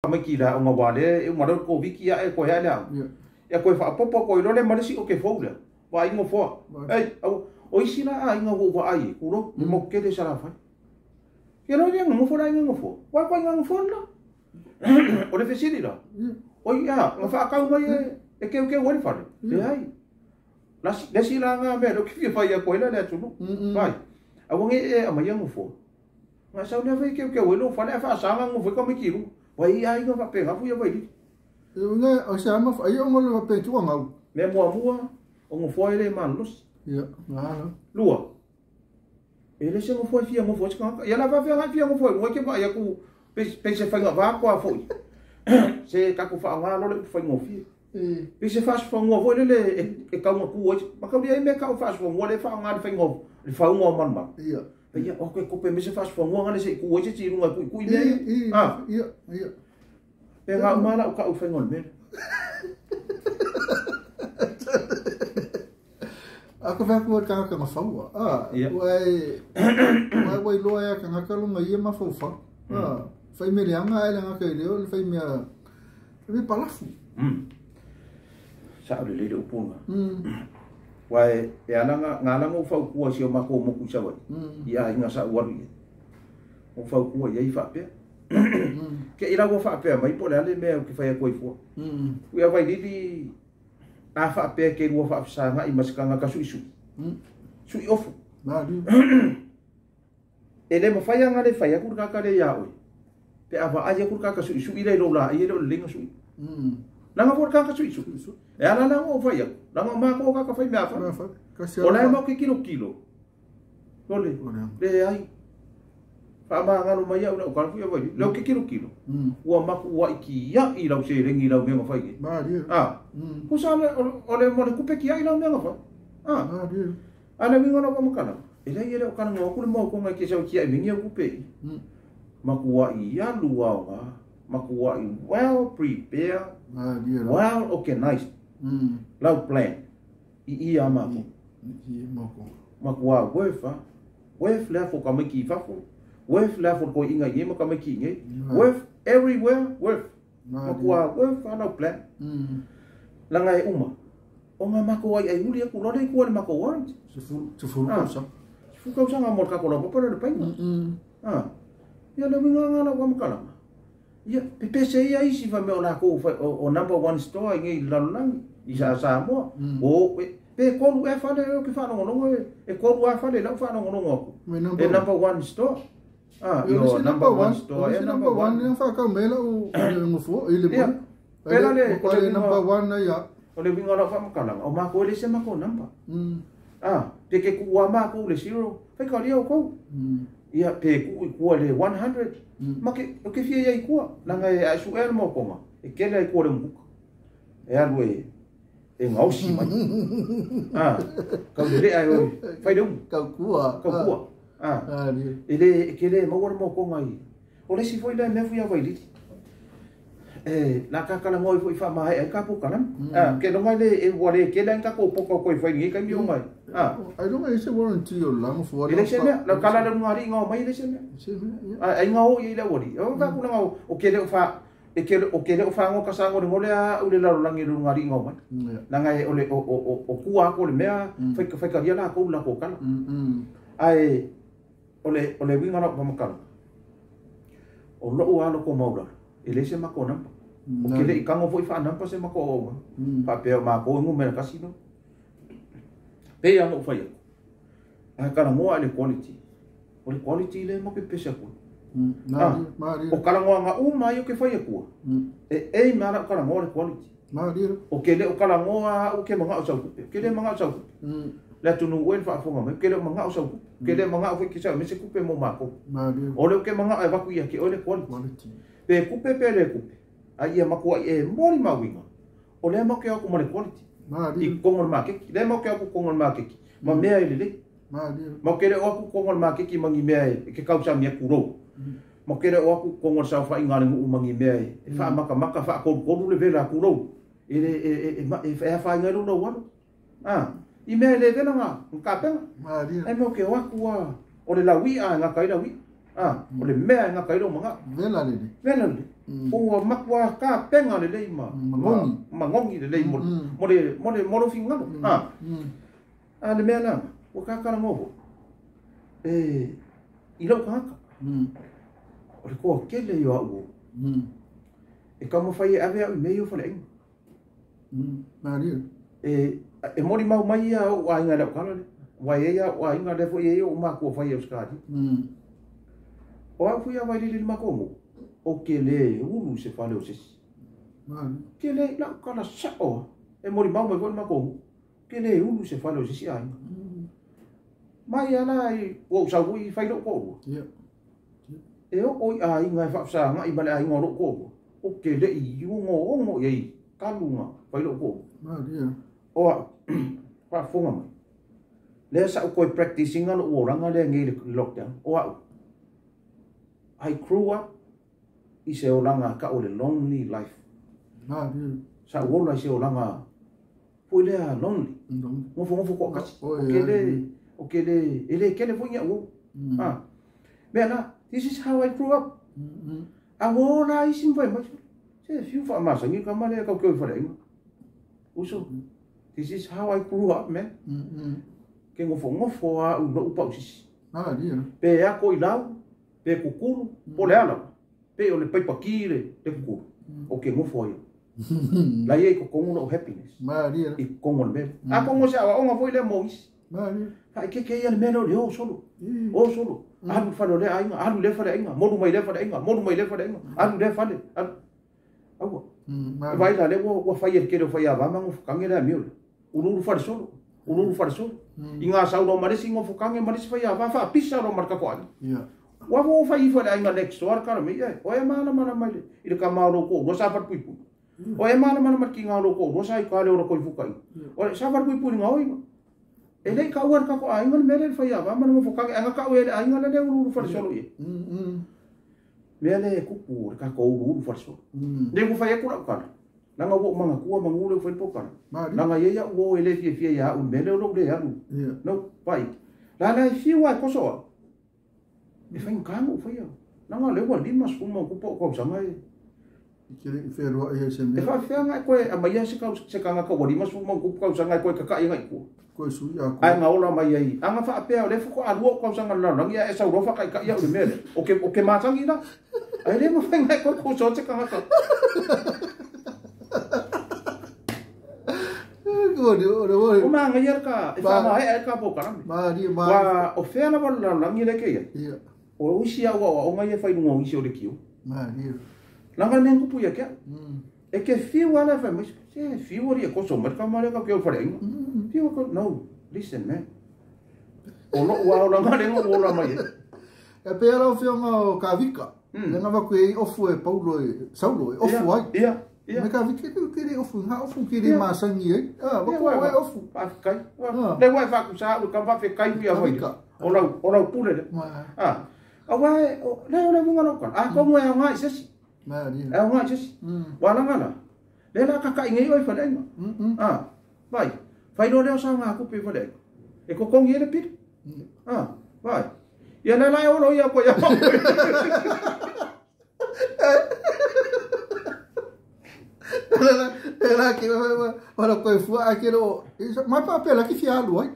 mai kila o ngawale e ngaro ko viki ya e ko ya la ya ko fa popo ko lo le malisi o ke fo le wa ingo fo ei o isina a ingo wo ai kuro mo ke de sala fa ke no ye mo fo ra ingo fo wa ko ingo fo la o le fesiri la o ya nga fa ka mai e ke wo fa le ai la si la nga me lo ke fa ya ko la le tu vai a wo nge e ma yang fo nga sa ne ve ke wo lo fa le fa sa nga ngo fo ko mi ki wai ai nga fa pe nga fu ya vai nga o sa ma ai o mo pe tu nga me mo o ngo fo ele man lus ya nga lua ele se ngo fo fia ngo fo ska ya la va fia ngo fo ngo ke ba ya ku pe se fa nga va ko fo se ka ku fa nga lo le fa ngo fia pe se fa fo ngo fo le e ka ngo ku ma ka dia me ka fa fo ngo le fa nga fa ngo le fa ngo man ba ya ya o ke ko pe me se fa fo ngo nga le se ku o se ti nga ku ya ya pe nga mala ka u fa ngo me ako fa ko ka ka fa wa wai lo ya ka ka lo ngai ma fa fa me le anga ele nga ka le fa me palafu sa le upuna wai e ana nga ngo fa ku si ma ko mo ku sa wa ya nga sa wa ri o fa ku ya i fa pe ke ira go fa pe mai po le me ke fa ya ko i fo ya vai di a fa pe ke go fa sa nga i maskanga ka su su ofu na di ele mo fa ya nga le fa ya ku ka le ya o pe ava aja ku ka su ira lo la i lo le su nanga por ka su e ala na mo fa ya nanga ma ko ka fa me afa ola mo ke kilo ole le ai fa ma nga lo mai au ka fu ya vai lo ke kilo wa ma ku wa ki ya i lo se rengi lo me fa ki ku sa ole mo ku pe ki ai lo me fa ana mi ngona ko makala ele o kana ngo ku mo ko ngai ke sa ki ai mi ku pe ma ku wa ya lu wa ma ku wa well prepared well organized lau plan i ama ko ma ku wa wef la fo ka me ki fa fo wef la fo ko inga ye ma ka me ki nge wef everywhere wef ma ku wa wef lau plan la ngai uma o nga ma ko ai uli ku lo dei ku ma ko wa se fu ka sa nga mo ka ko lo po le pa ya le winga nga la wa makala ya pepe se ia isi fa me ona ko o number 1 store ngi lalang isa Samoa o pe ko lu e fa le ke fa no no e ko lu fa le la fa no no e number 1 store yo number 1 store e number 1 ne fa ka me la o mo fo ile po pela le ko le number 1 na ya o le winga la fa makala o ma ko le se ma ko number pe ke ku wa ma ko le 0 fa ka ria ko ia pe ku le 100 ma ke fia ia ku la ngai a su el mo ko e ke le ko le mu e alu e ngau si mai ka le ai fai dum ka ku ele ke le mo mo ko ngai o le si foi le me fui a vai li la ka kala moi foi fa mai e ka pu kanam ke no mai le e wale ke le ka ko poko ko fai ni ka mi o mai I don't know ese warranty o lang for ile se me la kala le ngari ngo mai le se me ai ngo i le wori o ka ku ngo o ke le fa e ke o ke le fa ngo ka sa ngo ngole a u le la langi lu ngari ngo mai la ngai o le o ku a ko le mea fai ka dia la ko la ko kala ai o le winga na pa makala o lo u alo ko maura ile se ma ko na o ke le ikango foi fa na pa se ma ko pa pe ma ko ngu me kasino pe ya no fai a kana mo ale quality o le quality le mo ke pesa ko o kala ngo nga uma yo ke fai ko e mara kala mo le quality o ke le o kala ngo o ke manga o sa ke le manga o sa la tu no wen fa fo nga ke le manga o sa ke le manga o ke sa me se kupe mo ma ko o le ke manga e va ku ya ke o le quality pe kupe pe le kupe ai ma ko e mori ma winga o le mo ke ko mo le quality i kongol makeki le mo ke aku kongol makeki ma mea ile mo ke le aku kongol makeki mangi mea ke kausa mea kuro mo ke le aku kongol sa fa ingale ngu mangi mea e fa maka fa ko le vela kuro ile e fa ngalo no wa i mea le vela nga ka pe e mo ke aku o le lawi a nga kai lawi o le mea nga kai lo manga vela le o makwa ka penga le lei mangongi le lei mo finga le mena o ka kala mo i lo ka o ko kele yo o e kamo fai ave o meio fale Maria e mori mau mai ia o ainga le kala le wa ia o ainga le fo ia o ma ko fai o skati o a fu ia vai le makomo o kele ulu se fale o sesi kele la kala sao e mori mau mai ko makomo kele ulu se fale o sesi ai mai ana o sa wi fai lo ko e o ai nga fa sa nga i bale ai ngoro ko o kele i ngo ye kalunga fai lo ko o pa fonga mai le sa ko practicing ala o ranga le ngi lockdown o I grew up i se o langa ka o le lonely life sa o la se o langa pule a lonely mo fo ko ka o kele ele kele fo nya o bena this is how I grew up agora i sim vai mas se fiu fa ma sangi ka male ka ko fa dai uso this is how I grew up man ke ngofo a u no pa usis pe a ko ilau pe kukuru po le ala pe o le pai pakire te kukuru o ke ngofo ia la ye ko kongo no happiness i kongo le a kongo se a onga foi le mois ha ke ia le meno le o solo alu fa le ainga alu le fa le ainga modu mai le fa le ainga alu le fa le awa vai la le wo fa ye ke le fa ya va mangu kangela miu ulu fa solo inga sa no mare singo fukange mare fa ya va fa pisa no marka ko wa wo fa i fa le ainga next door ka me o e mana mai ile ka ma ro ko no sa fa puipu o e mana mar ki nga ro ko no sa i ka le ro ko fukai o sa fa puipu nga oi ele ka war ka ko ainga mere fa ya va mana mo fukange anga ka o ele ainga le ulu fa solo ye mele ku pu ka ko ulu fa solo de ko fa ya ku ka nanga wo manga kua mangule foi poka nanga ye ya wo ele fie ya un mele ro de ya no pai la fi wa ko so e fa ngamo foi ya nanga le wa limas kuma ku po ko sanga e kire fe ro e se me e fa fe nga ko a mai se ka nga ko wa limas kuma ku ko sanga ko ka ya ko su ya ko ai nga ola mai ai anga fa pe le fu ko a lo ko sanga la nang ya e sa ro fa ka ya un mele o ke ma sangi na ai le mo fa nga ko so se ka nga o ma nga yer ka e fa ma e ka po ka wa o fe na wala la ngi le ke ya o usi ya o nga ye fa no usi o le kiu la nga nengu pu ya ke e ke fi wala fa mas se fi o ri ko so mar ka ma le ka ke o fa le fi o ko no listen man o no wa o la nga nengu o la mai e pe ala o fi nga ka vika nga va ko e ofu e paulo e saulo e ofu ai me ka vike ke le ofu ke le masangi e ba ko e ofu pa kai le wa fa ku sa u ka va fe kai ya vai o la pule a wa le mo ngalo ka a ko mo e nga se e nga se wa la ngana le la ka ngai oi fa le vai vai no le sa nga ku pe fa le e ko kong ye le pit vai ya la o lo ya ko ya Ela que para coi fu aquilo mas papel aqui fiado ai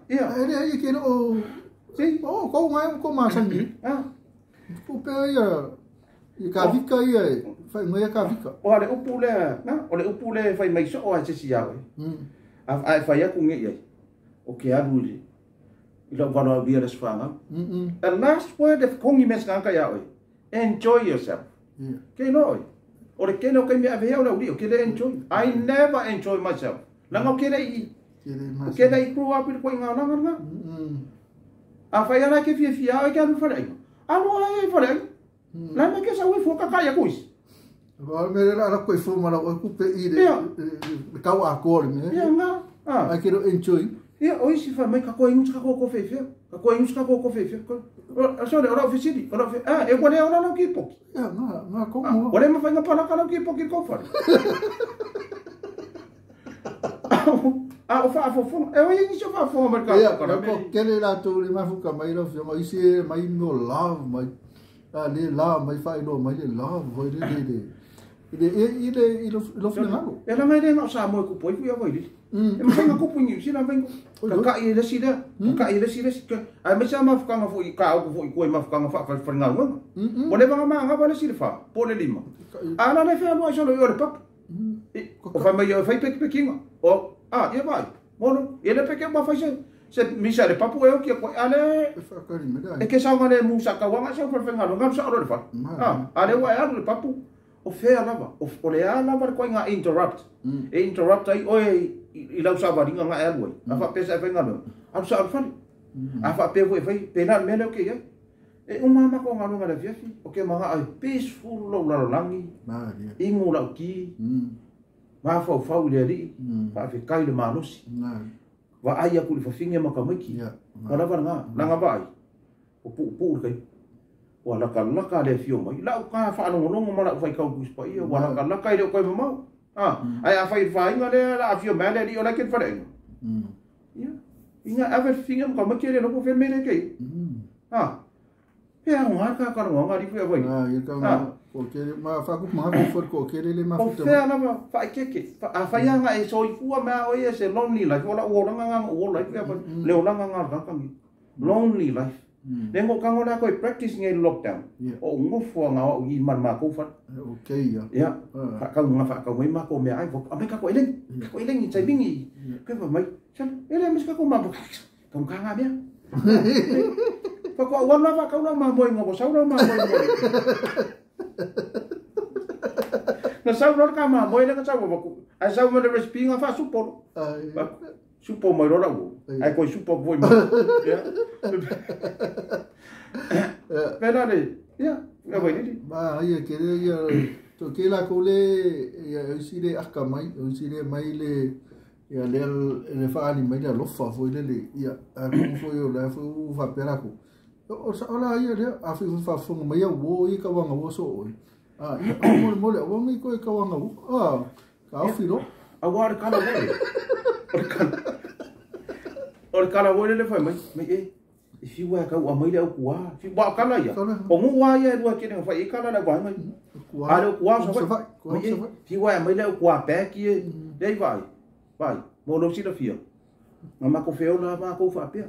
ele aí que no sim com massa aqui o pe e cavika aí fai meia cavika olha o pule olha o pule fai mais só a se ya a fai a com ele o que a luz e lo vai vir as fanga the last word of kongi mes ka ya enjoy yourself que no ore ke no ke me ave o uri o ke le enjoy I never enjoy myself la ngo ke le grow up ko nga nga a fa ya ke fia ke alu fa dai alu ai fa dai la me ke sa wi fo ka ya kuis va me la ko fo ma la ko pe i de ka wa ko me ya nga I can enjoy o si fa mai ka ko ingus ka ko fe ka ko ingus ka ko fe so le ora fisidi ora fe e ko le ora no ki po ya na como o le ma fa nga pa ka no ki po ki ko fa o fa fo e o ingus fa fo ma ka ko ke le la to le ma fu ka mai lo fe mai si mai no love mai le la mai fai no mai le la voi ile lo finalo e la mai le no sa mo ku poi fu voi di e ma nga ku punyi sina vengo ka ile sida ka ile sida ai me sa ma fuka nga fu ka ku fu ku ma fuka nga fa nga ngo mo le ba ma nga ba le sida fa po le lima ana le fa mo so lo yo pap o fa mai fai pe kinga o ia vai mo ele pe ke ma fa se misa de papu e o ki ko ale e ke sa ngale musa ka wanga sa fa nga ngam sa ro fa ale wa ya le papu o fe alava o le alava ko nga interrupt e interrupt ai oi i lau sa varinga nga elwe afa pesa fa nga no a sa fa afa pe vo fai penal mele o ke ya e o mama ko nga no nga le fiafi o ke manga ai peaceful lo la langi ingu la ki ma fa fa u le ri fa fe kai le manusi wa ai aku le fa finge makamiki wala va nga vai o pu kai wala ka le fio mai la ka fa no no ma la fai ka ku spa ia wala ka ile ko mau ai a fai nga le la fio mele di ola ken fa ia inga ave finge mo ma kere no ko fe mele ke ya un harka ka no nga di fio vai ia ka porque ma fa ku ma ko kere le ma o fe ana fa ke a fa nga e so fu ma o ye se lonely life wala o nga o life le o nga ka mi lonely life Nengo kango na ko practice ngai lockdown. O ngofo nga o i man ma ko fa. Okay ya. Ya. Ka nga fa ka mai ma ko me ai ko ame ka ko eleng. Ko eleng ni bingi. Ka fa mai. San ele mes ka ko ma ko. Ka nga bia. Fa ko wala fa ka ma boy ngo sa ro ma boy. Na sa ro ka ma boy na ka sa ko. Ai sa mo de respinga fa supor. Supo mai rora u ai ko supo voi mai ya pera le ya vai ni ba ia ke ia to ke la ko le ia si le akamai o si le mai le ia le fa ani mai lo fa foi le ia a ko foi o la fu fa pera ko o sa ola ia le a fi fa fu mai o i ka wanga o so ia mo le o mi ko ka wanga o ka fi lo a war kana voi o kala wo le fa mai e if you work out mai le ku wa fi ba kala ya o mu wa ya do ke ne fa e kala la ba mai a le ku wa so fa fi wa mai le ku wa pe ki dei vai mo lo si da fia ma ko fe o la ma ko fa pe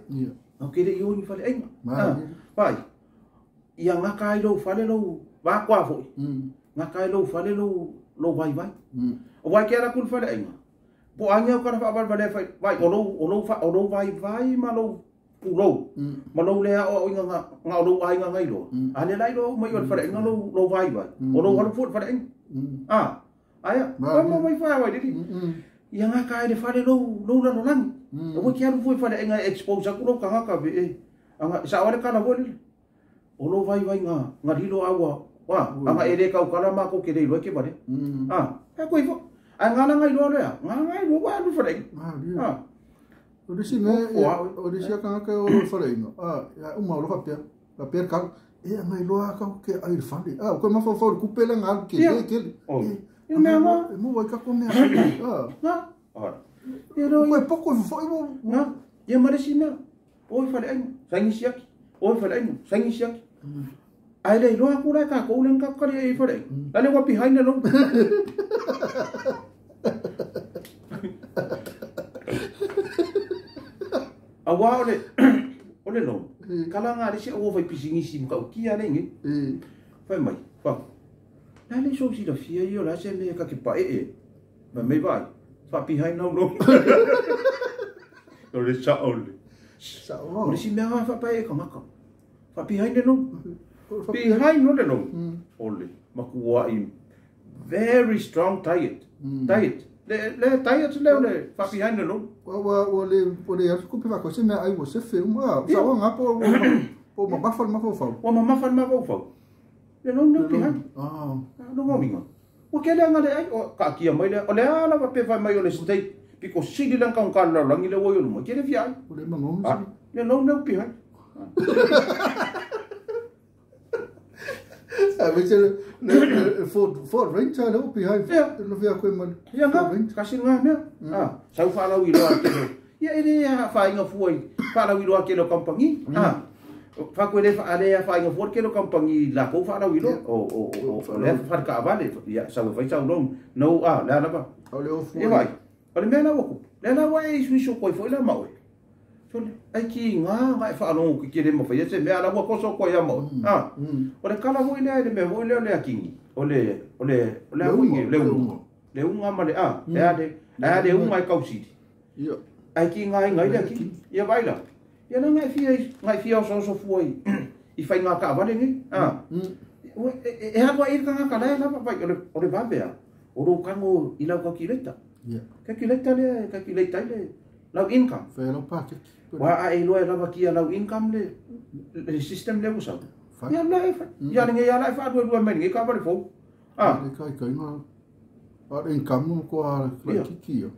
o ke le yo ni fa le ai vai ia nga kai lo fa le lo va kwa fo nga kai lo fa le lo vai o wa ke la ku fa le ai po anya ko fa ba vai o lo vai ma lo pulo ma lo le o nga lo ai nga ngai lo ale lai lo mai o fa nga lo vai o lo wa fu fa aya ma mai fa vai di ia nga kai de fa lo la no lang o ki alu fu fa nga expose ku lo ka nga ka be anga sa ora ka na vo o lo vai nga di lo awa wa anga ere ka ukala ma ko ke dei lo ke ba de ko ifo ai ngana ngai lo le ngai lo wa lu fare o disi me o disi ka ka o fare no ya uma lo pa per ka e ngai lo ka ke ai fandi ko ma fo ku pela ngal ke e me mo vai ka ko me ora ko pouco foi na e ma disi me o fare ai sangi siak o fare ai sangi siak ai le lo ku la ka ko len ka ka le fare ale wa behind le lo awa ole no kala nga le si o vai pisingi sim ka ki ale ngi fai mai fa na le so si da fia yo la se me ka ki pa ma me vai fa behind no ole sa ole si me fa pa ka maka fa behind no le no ole ma ku wa very strong diet le diet le fa behind no o le ku pe va ko se me ai wo se film sa wa nga po ma ba fa ma fo le no behind no mo minga o ke le nga le ai o ka ki mai le o le ala va pe fa mai o le stay piko sili lang ka la lang ile wo yo mo ke le fi ai o le ma ngom le no behind veces for range lo behind lo via ko man ya nga kasi nga me sa fa la wi lo ke ya ele fa inga foi fa la wi lo ke lo kampangi fa ko le fa ale fa inga for ke lo kampangi la ko fa la wilo o le fa ka vale ya sa fa sa long no la ba ole o fu e vai ole me na wo le na wa e su ko fo la mau so ai ki nga fa no ki le mo fa se me ala ko so ko ya mau ole kala mo ile me mo le aki ole le unga ma le le unga ka usi ai ki nga le aki ya vai la ya na ngai fia so foi I fai nga ka vale ni e ha wa ir ka la na pa o va bea o ro kango I la ka kileta ka kileta le la income fa no pa wa ai lo la va ki la income le system le usa ya la ya ni ya la fa do men ngi ka vale fo ka nga a income ko a ki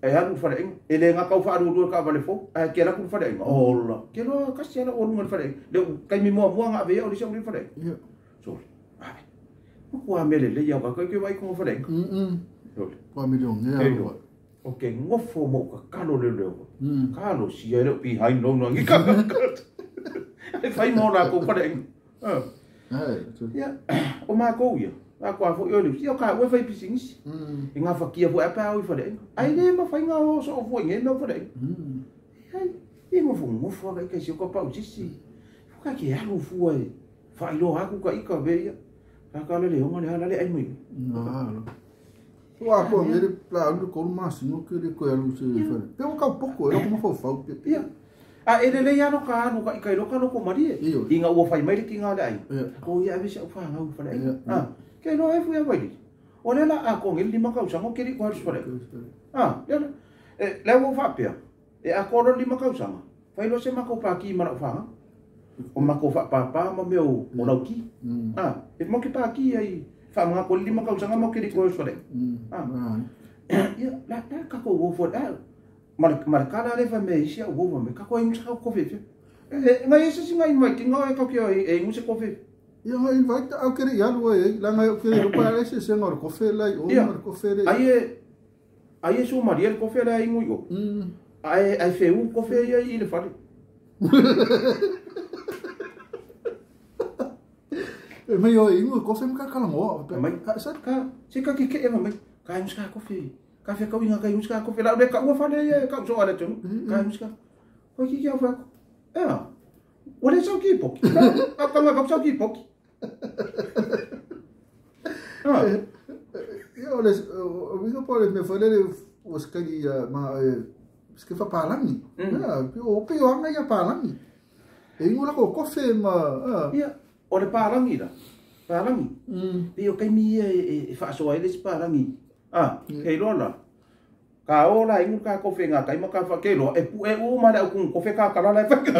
e anu fare ele nga ka fa do ka vale fo ke la ku fare ola ke lo ka sia la o ngal fare le kai mi mo nga ve o le sia o fare so ko a mele le ya ka ke vai ko fare ko mi lo nge okay ngofo mo ka kalo le kalo sia le pi hai no ngi ka ai fai mo la ko fare ya o ma ko ya ko fo yo le sia ka we fai pisings nga fa kia fo apa o fare ai le ma fai nga o so fo nge no fare ai mo fo ka si ko pa o si ka ke alu fu ai fa lo ha ku ka I ka ve ya ka le o ngale hala le ai mi wa ko me la lu ko ma si no ke le ko alu se fa pe o ka pouco e como fo fa ya ele le ya no ka no ka lo ko mari inga o fai mai ki nga dai ko ya ve se fa nga o fa ke no e fu ya vai o le la a ko ngel di ma ka usa mo ke ri ko fa ya le wo fa pe a ko lo di ma ka usa fai lo se ma ko pa ki ma fa o ma ko fa pa ma me o na ki e mo ke pa ki ai fa ma ko di ma ka usa mo ke ri ko fa ya la ka ko wo fo da mar kala le fa me sia wo me ka ko inga ko fe ma ese singa mai tinga e ka ki e mu se ko fe ya invite au kere ya lo e la ngai kere lo para ese senhor ko fe lai o mar ko fe ai su mariel ko fe lai ngui go ai fe un ko fe ya I le fa me yo ingu ko fe ka kala mo mai sa ka se ka ki ke mai ka im ska ko fe ka fe ka winga ka im ska ko fe la de ka wa fa le ka so ala tu ka im ska ko ki ya fa o le so ki po ka ma so ki po yo les we go por me fole o skagi ma que fa palangi o pe o anga ya palangi e ngula ko fe ma o le palangi la palangi pe o kai mi e fa so ele palangi ke lola ka ola ingu ka ko fe nga kai ma ka fa ke lo e pu e o ma da ku ko fe ka kala la fa ka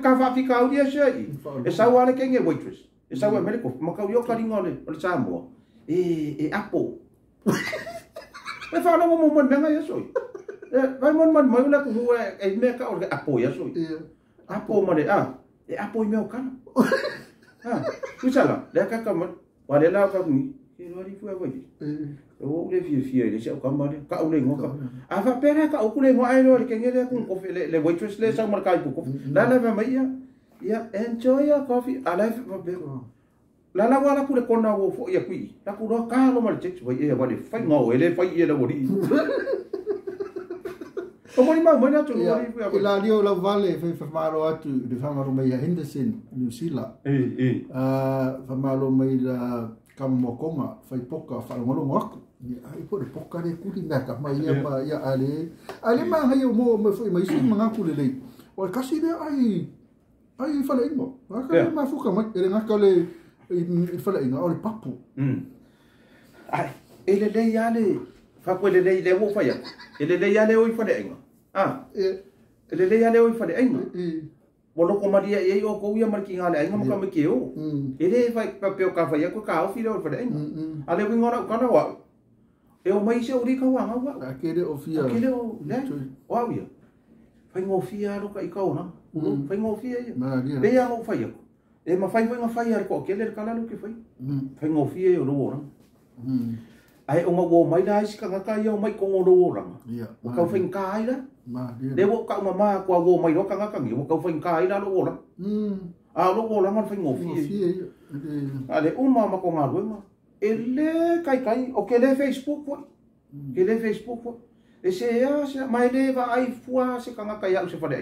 ka fa fi ka o dia sei e sa wale ke nge waitress e sa wa mele ko ma ka yo ka ringole o le Samoa e apo e fa no mo menga ya soi vai mon mai la ku e me ka o apo ya soi apo ma le e apo I me o kana tu sala le ka ka ma wa le la ka ni e no ri fu e vai o le fie le se o ka ma le ka o le ngo ka a fa pera ka o ku le ngo ai lo le ke ngele ku ko le waitress le sa mar ka pu ko la la mai ya enjoy your coffee alive la wala ku le kona wo fo ya kui la ku ro ka lo mal check vai e va le fai ngo ele fai e la bori o moni ma na tu ri la dio la vale fe fa maro atu de fa maro mai Henderson New Zealand fa maro mai la kamokonga fai poka fa ngolo ngok ai po de poka de ku na ka mai ya ale ma hai mo foi mai sim nga ku le o kasi de ai fa le ngo ka ma fuka mai ele nga ka le il fa le ngo o le papu ai ele le ya le fa ko le wo fa ya ele le ya le o fa le ngo ele le ya le o fa le ngo bolo ko maria e o ko ia marki ngale ai ngam ka me ke o ele fa pa pe o ka fa ya ko ka o fi le o fa le ngo ale wi ngona ka na wa e o mai se o ri ka wa wa akele o fia akele o le wa wi fa ngo fia ro ka I ka ona fa ngo fia ya be ya ngo fa ya e ma fai nga fai ar ko ke le kala lu ke fai ngo fie o ro ai o ngo mai dai si kanga ka yo mai ko ngoro ranga o ka fen kai da le wo ka mama ko wo mai ro kanga ka ngi o ka fen kai da lo ora a lo ora ma fen ngofi ale uma ma ko ngaro ma ele kai o ke le Facebook po ke le Facebook po e se ya mai le va ai fua se kanga ka ya se fa de